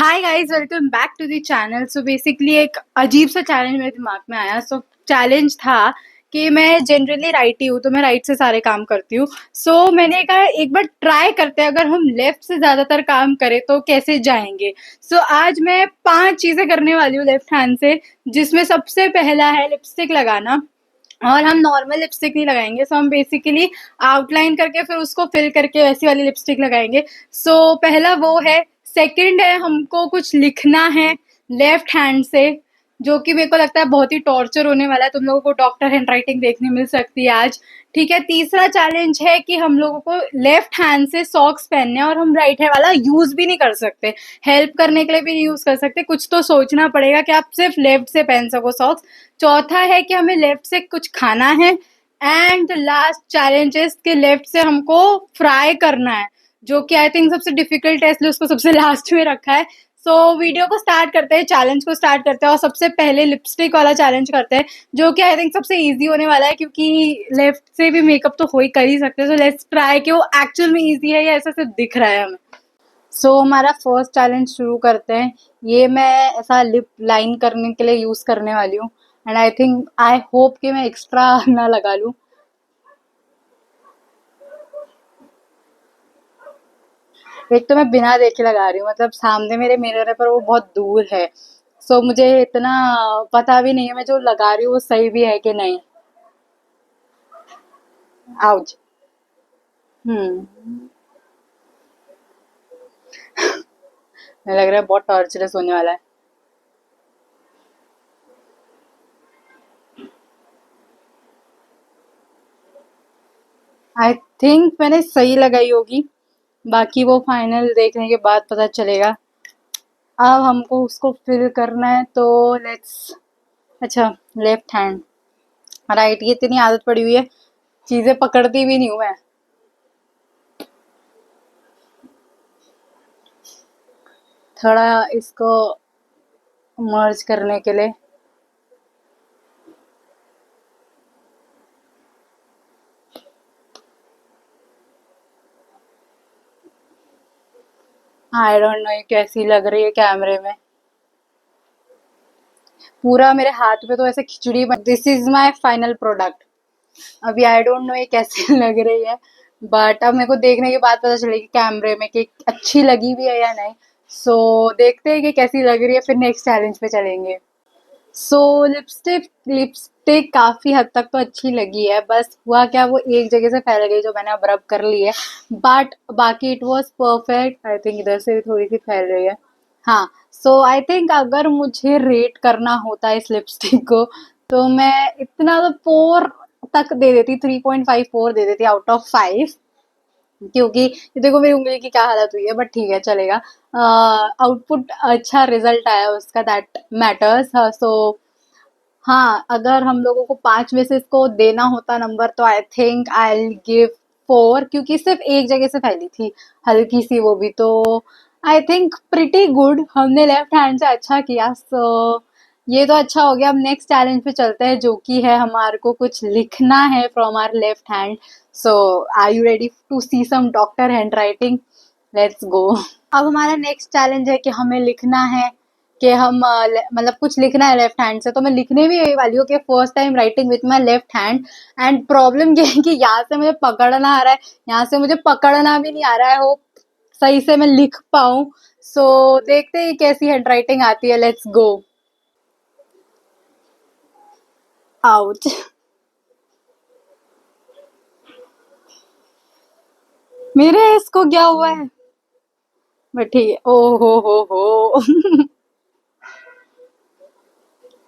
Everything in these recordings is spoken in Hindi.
Hi guys, welcome back to the channel. So basically एक अजीब सा चैलेंज मेरे दिमाग में आया। चैलेंज था कि मैं जनरली राइटी हूँ, तो मैं राइट से सारे काम करती हूँ। मैंने कहा एक बार ट्राई करते हैं, अगर हम लेफ्ट से ज्यादातर काम करें तो कैसे जाएंगे। आज मैं 5 चीजें करने वाली हूँ लेफ्ट हैंड से, जिसमें सबसे पहला है लिपस्टिक लगाना। और हम नॉर्मल लिपस्टिक नहीं लगाएंगे, हम बेसिकली आउटलाइन करके फिर उसको फिल करके वैसी वाली लिपस्टिक लगाएंगे। पहला वो है। सेकंड है, हमको कुछ लिखना है लेफ्ट हैंड से, जो कि मेरे को लगता है बहुत ही टॉर्चर होने वाला है। तुम लोगों को डॉक्टर हैंड राइटिंग देखने मिल सकती है आज। ठीक है, तीसरा चैलेंज है कि हम लोगों को लेफ्ट हैंड से सॉक्स पहनने हैं, और हम राइट हैंड वाला यूज भी नहीं कर सकते, हेल्प करने के लिए भी यूज कर सकते। कुछ तो सोचना पड़ेगा कि आप सिर्फ लेफ्ट से पहन सको सॉक्स। चौथा है कि हमें लेफ्ट से कुछ खाना है। एंड लास्ट चैलेंज इज कि लेफ्ट से हमको फ्राई करना है, जो कि आई थिंक सबसे डिफिकल्ट है, इसलिए उसको सबसे लास्ट में रखा है। वीडियो को स्टार्ट करते हैं, चैलेंज को स्टार्ट करते हैं, और सबसे पहले लिपस्टिक वाला चैलेंज करते हैं, जो कि आई थिंक सबसे इजी होने वाला है, क्योंकि लेफ्ट से भी मेकअप तो हो ही कर ही सकते हैं। लेट्स ट्राई कि वो एक्चुअल में इजी है या ऐसा सिर्फ दिख रहा है हमें। हमारा फर्स्ट चैलेंज शुरू करते हैं। ये मैं ऐसा लिप लाइन करने के लिए यूज करने वाली हूँ। एंड आई होप कि मैं एक्स्ट्रा ना लगा लूँ। एक तो मैं बिना देखे लगा रही हूँ, मतलब सामने मेरे मिरर है पर वो बहुत दूर है। मुझे इतना पता भी नहीं है मैं जो लगा रही हूँ वो सही भी है कि नहीं। आउच। हम्म। मुझे लग रहा है बहुत टॉर्चरस होने वाला है। आई थिंक मैंने सही लगाई होगी, बाकी वो फाइनल देखने के बाद पता चलेगा। अब हमको उसको फिल करना है, तो लेट्स। अच्छा, लेफ्ट हैंड। राइट की इतनी आदत पड़ी हुई है, चीजें पकड़ती भी नहीं हूँ मैं। थोड़ा इसको मर्ज करने के लिए। आई डोंट नो ये कैसी लग रही है कैमरे में। पूरा मेरे हाथ पे तो ऐसे खिचड़ी बन। This is my final product. अभी आई डोंट नो ये कैसी लग रही है, बट अब मेरे को देखने के बाद पता चलेगी कैमरे में कि अच्छी लगी भी है या नहीं। देखते हैं कि कैसी लग रही है, फिर नेक्स्ट चैलेंज पे चलेंगे। लिपस्टिक लिपस्टिक काफी हद तक तो अच्छी लगी है, बस हुआ क्या, वो एक जगह से फैल गई जो मैंने अब रब कर ली है। बट बाकी it was perfect. I think इधर से भी थोड़ी सी फैल रही है। हाँ। आई थिंक अगर मुझे रेट करना होता इस लिपस्टिक को, तो मैं इतना तो 4 तक दे देती, 3.54 दे देती आउट ऑफ 5। क्योंकि ये देखो मेरी उंगली की क्या हालत हुई है, बट ठीक है चलेगा। आउटपुट अच्छा रिजल्ट आया उसका, दैट मैटर्स। हाँ, अगर हम लोगों को 5 में से इसको देना होता नंबर, तो I think I will give 4, क्योंकि सिर्फ एक जगह से फैली थी, हल्की सी वो भी। आई थिंक प्रिटी गुड, हमने लेफ्ट हैंड से अच्छा किया। ये तो अच्छा हो गया। अब नेक्स्ट चैलेंज पे चलते हैं, जो कि है हमारे को कुछ लिखना है from our left hand. So are you ready to see some doctor handwriting? Let's go. अब हमारा नेक्स्ट चैलेंज है कि हमें लिखना है, कि हम मतलब कुछ लिखना है लेफ्ट हैंड से। तो मैं लिखने भी यही वाली हूँ कि first time writing with my left hand. And problem ये है कि यहाँ से मुझे पकड़ना आ रहा है, यहाँ से मुझे पकड़ना भी नहीं आ रहा है। होप सही से मैं लिख पाऊँ। देखते हैं कैसी हैंड राइटिंग आती है। Let's go. आउट। मेरे इसको क्या हुआ है? बट ठीक है। ओ हो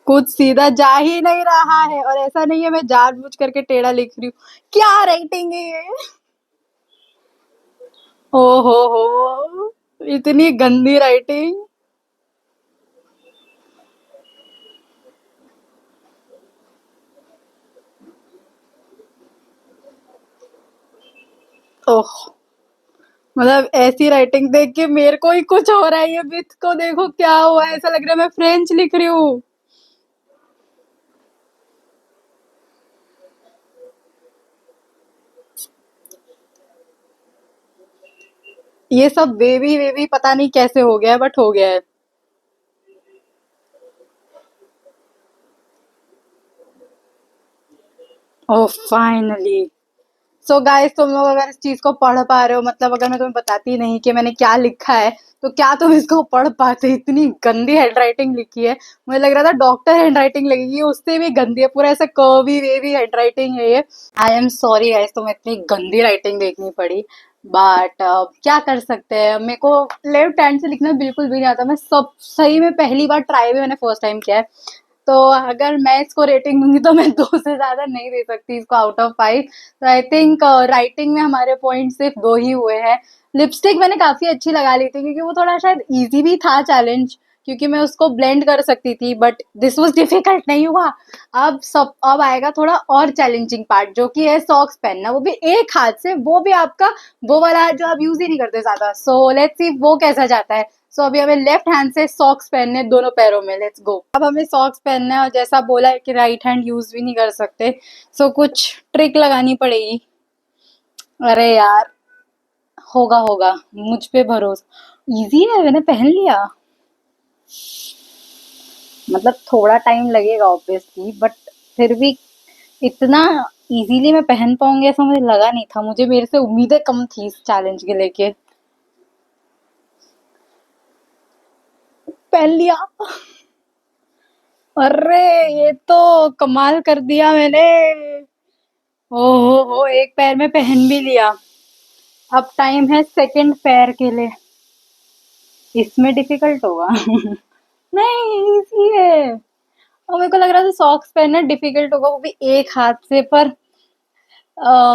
कुछ सीधा जा ही नहीं रहा है, और ऐसा नहीं है मैं जानबूझ करके टेढ़ा लिख रही हूँ। क्या राइटिंग है ये? ओ हो, इतनी गंदी राइटिंग। ओह, मतलब ऐसी राइटिंग देख के मेरे को ही कुछ हो रहा है। ये विथ को देखो क्या हुआ है, ऐसा लग रहा है मैं फ्रेंच लिख रही हूँ। ये सब बेबी बेबी पता नहीं कैसे हो गया है, बट हो गया है। ओह फाइनली। सो गाइस, तुम लोग अगर इस चीज को पढ़ पा रहे हो, मतलब अगर मैं तुम्हें बताती नहीं कि मैंने क्या लिखा है, तो क्या तुम इसको पढ़ पाते? इतनी गंदी हैंडराइटिंग लिखी है, मुझे लग रहा था डॉक्टर हैंडराइटिंग लगेगी, उससे भी गंदी है, पूरा ऐसा कर्वी वेवी हैंडराइटिंग है ये। आई एम सॉरी गाइस, तुम्हें इतनी गंदी राइटिंग देखनी पड़ी, बट क्या कर सकते हैं। मेरे को लेफ्ट हैंड से लिखना बिल्कुल भी नहीं आता। मैं सब सही में पहली बार ट्राई भी मैंने फर्स्ट टाइम किया है, तो अगर मैं इसको रेटिंग दूंगी तो मैं 2 से ज़्यादा नहीं दे सकती इसको आउट ऑफ 5। तो आई थिंक राइटिंग में हमारे पॉइंट सिर्फ 2 ही हुए हैं। लिपस्टिक मैंने काफ़ी अच्छी लगा ली थी, क्योंकि वो थोड़ा शायद ईज़ी भी था चैलेंज, क्योंकि मैं उसको ब्लेंड कर सकती थी, बट दिस वाज़ डिफिकल्ट नहीं हुआ। अब आएगा थोड़ा और चैलेंजिंग पार्ट, जो कि है सॉक्स पहनना, वो भी एक हाथ से, वो भी आपका वो वाला जो आप यूज़ ही नहीं करते ज़्यादा। सो लेट्स सी वो कैसा जाता है। सो अभी हमें लेफ्ट हैंड से सॉक्स पहनने हैं दोनों पैरों में। Let's go. अब हमें सॉक्स पहनना है, और जैसा बोला है कि राइट हैंड यूज भी नहीं कर सकते, सो कुछ ट्रिक लगानी पड़ेगी। अरे यार, होगा होगा, मुझ पे भरोसा। इजी है, मैंने पहन लिया। मतलब थोड़ा टाइम लगेगा ऑब्वियसली, बट फिर भी इतना इजीली मैं पहन पाऊंगी ऐसा मुझे लगा नहीं था। मुझे मेरे से उम्मीदें कम थी इस चैलेंज के लेके। पहन लिया। अरे ये तो कमाल कर दिया मैंने। हो, एक पैर में पहन भी लिया। अब टाइम है सेकंड पैर के लिए। इसमें डिफिकल्ट होगा। नहीं, इजी है। और मेरे को लग रहा था सॉक्स पहनना डिफिकल्ट होगा, वो भी एक हाथ से, पर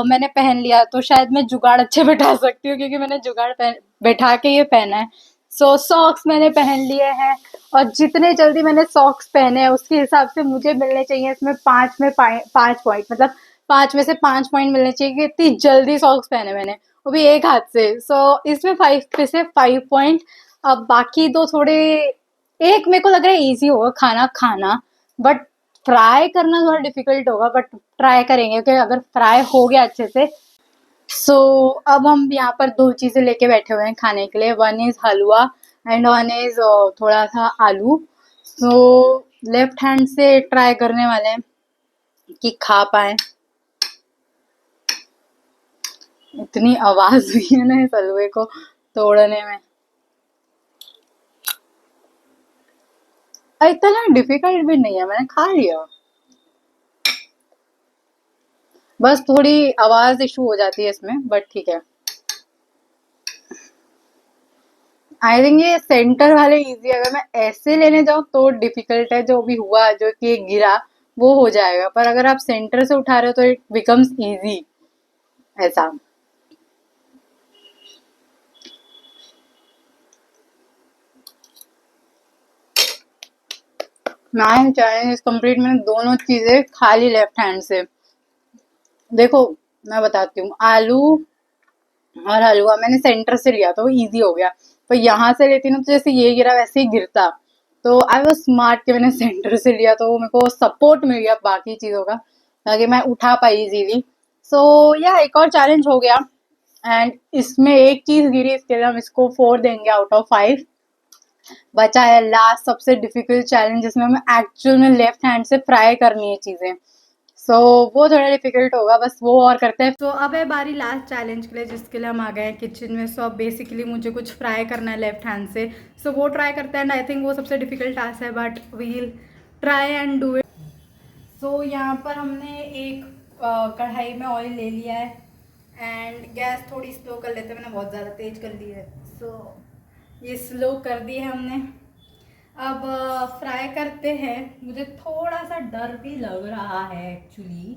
मैंने पहन लिया तो शायद मैं जुगाड़ अच्छे बैठा सकती हूँ, क्योंकि मैंने जुगाड़ बैठा के ये पहना है। सो सॉक्स मैंने पहन लिए हैं, और जितने जल्दी मैंने सॉक्स पहने हैं उसके हिसाब से मुझे मिलने चाहिए इसमें 5 पॉइंट, मतलब 5 में से 5 पॉइंट मिलने चाहिए, कि इतनी जल्दी सॉक्स पहने मैंने, वो भी एक हाथ से। सो इसमें 5 पे से 5 पॉइंट। अब बाकी दो थोड़े, एक मेरे को लग रहा है इजी होगा, खाना खाना, बट फ्राई करना थोड़ा डिफिकल्ट होगा, बट ट्राई करेंगे कि अगर फ्राई हो गया अच्छे से। सो अब हम यहाँ पर 2 चीज़ें लेके बैठे हुए हैं खाने के लिए। One is halwa and one is थोड़ा सा आलू। सो लेफ्ट हैंड से ट्राई करने वाले हैं कि खा पाए। इतनी आवाज़ हुई है ना इस हलवे को तोड़ने में। इतना डिफिकल्ट भी नहीं है, मैंने खा लिया। बस थोड़ी आवाज़ इशू हो जाती है इसमें, बट ठीक है। आई थिंक ये सेंटर वाले इजी। अगर मैं ऐसे लेने जाऊँ तो डिफिकल्ट है, जो भी हुआ, जो कि गिरा, वो हो जाएगा, पर अगर आप सेंटर से उठा रहे हो तो इट बिकम्स इजी, ऐसा। मैं चैलेंज कंप्लीट, मैंने दोनों चीजें खा ली लेफ्ट हैंड से। देखो, मैं बताती हूँ, आलू और हलवा मैंने सेंटर से लिया तो वो इजी हो गया, पर यहाँ से लेती ना तो जैसे ये गिरा वैसे ही गिरता। तो आई वाज स्मार्ट कि मैंने सेंटर से लिया, तो मेरे को सपोर्ट मिल गया बाकी चीज़ों का, ताकि मैं उठा पाई इजीली। सो या एक और चैलेंज हो गया, एंड इसमें एक चीज़ गिरी, इसके लिए हम इसको 4 देंगे आउट ऑफ 5। बचा है लास्ट सबसे डिफिकल्ट चैलेंज, जिसमें हमें एक्चुअल में लेफ्ट हैंड से फ्राई करनी है चीज़ें। सो वो थोड़ा डिफिकल्ट होगा, बस वो और करते हैं। तो अब है बारी लास्ट चैलेंज के लिए, जिसके लिए हम आ गए हैं किचन में। सो अब बेसिकली मुझे कुछ फ्राई करना है लेफ्ट हैंड से, सो वो ट्राई करते हैं। एंड आई थिंक वो सबसे डिफिकल्ट टास्क है, but we'll try and do it. So यहाँ पर हमने एक कढ़ाई में ऑयल ले लिया है, एंड गैस थोड़ी स्लो कर लेते हैं, मैंने बहुत ज़्यादा तेज कर ली है। सो ये स्लो कर दी है हमने। अब फ्राई करते हैं। मुझे थोड़ा सा डर भी लग रहा है एक्चुअली,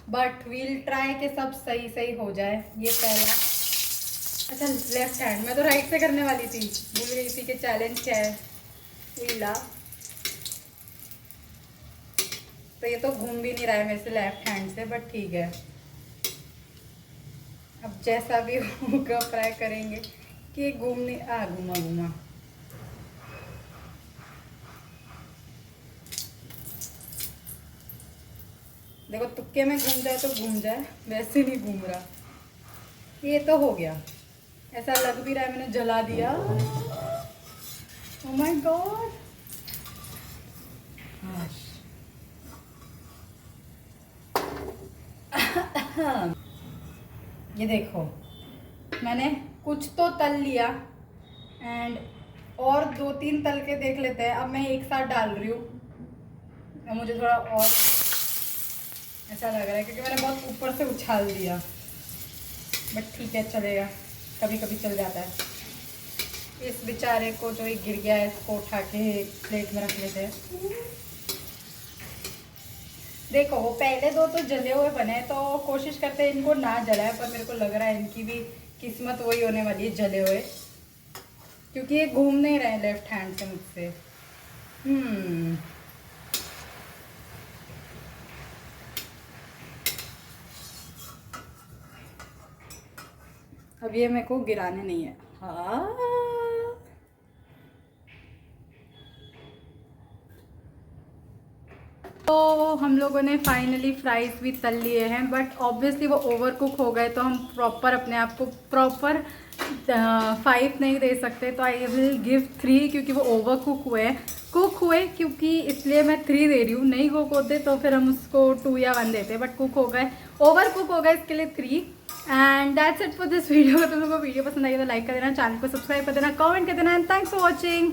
बट वील ट्राई के सब सही सही हो जाए। ये पहला, अच्छा लेफ्ट हैंड, मैं तो राइट से करने वाली थी, भूल गई थी कि चैलेंज क्या है। वीला, तो ये तो घूम भी नहीं रहा है मेरे से लेफ्ट हैंड से, बट ठीक है, अब जैसा भी होगा फ्राई करेंगे। कि घूमने घुमा घुमा, देखो तुक्के में घूम जाए तो घूम जाए, वैसे नहीं घूम रहा। ये तो हो गया। ऐसा लग भी रहा है मैंने जला दिया। Oh my God. ये देखो, मैंने कुछ तो तल लिया एंड और 2-3 तल के देख लेते हैं। अब मैं एक साथ डाल रही हूँ। अब मुझे थोड़ा और ऐसा लग रहा है क्योंकि मैंने बहुत ऊपर से उछाल दिया, बट ठीक है, चलेगा, कभी कभी चल जाता है। इस बेचारे को जो एक गिर गया है इसको उठा के प्लेट में रख लेते हैं। देखो वो पहले 2 तो जले हुए बने, तो कोशिश करते हैं इनको ना जलाए, पर मेरे को लग रहा है इनकी भी किस्मत वही होने वाली है, जले हुए, क्योंकि ये घूम नहीं रहे लेफ्ट हैंड से मुझसे। अब ये मेरे को गिराने नहीं है। हाँ, तो हम लोगों ने फाइनली फ्राइज भी तल लिए हैं, बट ऑब्वियसली वो ओवर कुक हो गए, तो हम प्रॉपर अपने आप को प्रॉपर 5 नहीं दे सकते, तो आई विल गिव 3, क्योंकि वो ओवर कुक हुए क्योंकि इसलिए मैं 3 दे रही हूँ। नहीं कुक होते तो फिर हम उसको 2 या 1 देते, बट कुक हो गए, ओवर कुक हो गए, इसके लिए 3। And that's it for this video. तुम लोगों को वीडियो पसंद आई तो लाइक कर देना, चैनल को सब्सक्राइब कर देना, कमेंट कर देना, एंड थैंक्स फॉर वॉचिंग।